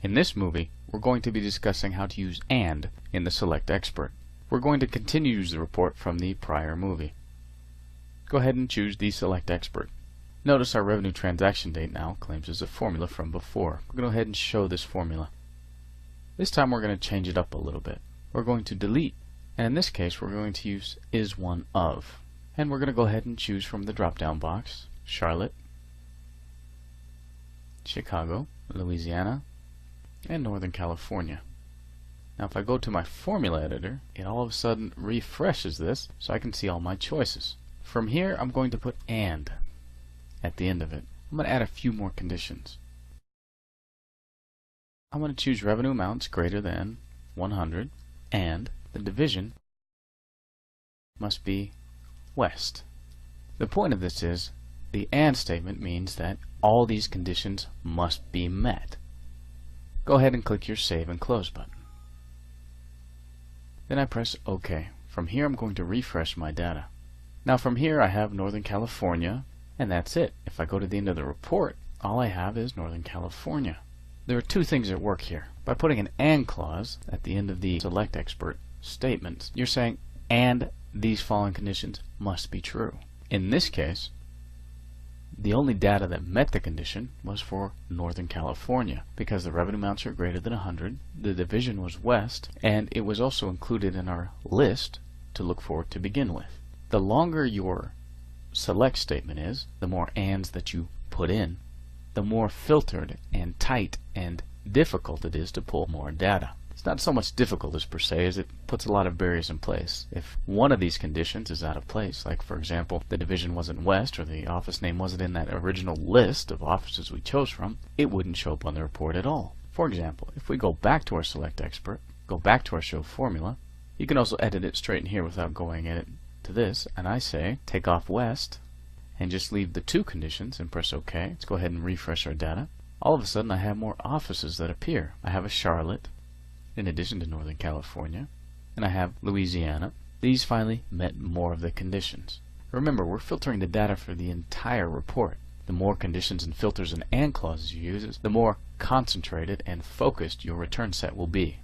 In this movie, we're going to be discussing how to use AND in the Select Expert. We're going to continue to use the report from the prior movie. Go ahead and choose the Select Expert. Notice our revenue transaction date now claims as a formula from before. We're going to go ahead and show this formula. This time we're going to change it up a little bit. We're going to delete, and in this case we're going to use is one of. And we're going to go ahead and choose from the drop-down box Charlotte, Chicago, Louisiana, and Northern California. Now if I go to my formula editor, it all of a sudden refreshes this so I can see all my choices. From here I'm going to put AND at the end of it. I'm going to add a few more conditions. I'm going to choose revenue amounts greater than 100 and the division must be West. The point of this is the AND statement means that all these conditions must be met. Go ahead and click your Save and Close button. Then I press OK. From here I'm going to refresh my data. Now from here I have Northern California, and that's it. If I go to the end of the report, all I have is Northern California. There are two things at work here. By putting an AND clause at the end of the Select Expert statements, you're saying, and these following conditions must be true. In this case, the only data that met the condition was for Northern California because the revenue amounts are greater than 100, the division was West, and it was also included in our list to look for to begin with. The longer your select statement is, the more ands that you put in, the more filtered and tight and difficult it is to pull more data. It's not so much difficult as per se as it puts a lot of barriers in place. If one of these conditions is out of place, like for example the division wasn't West or the office name wasn't in that original list of offices we chose from, it wouldn't show up on the report at all. For example, if we go back to our Select Expert, go back to our Show Formula, you can also edit it straight in here without going in it to this, and I say take off West and just leave the two conditions and press OK. Let's go ahead and refresh our data. All of a sudden I have more offices that appear. I have a Charlotte in addition to Northern California, and I have Louisiana. These finally met more of the conditions. Remember, we're filtering the data for the entire report. The more conditions and filters and clauses you use, the more concentrated and focused your return set will be.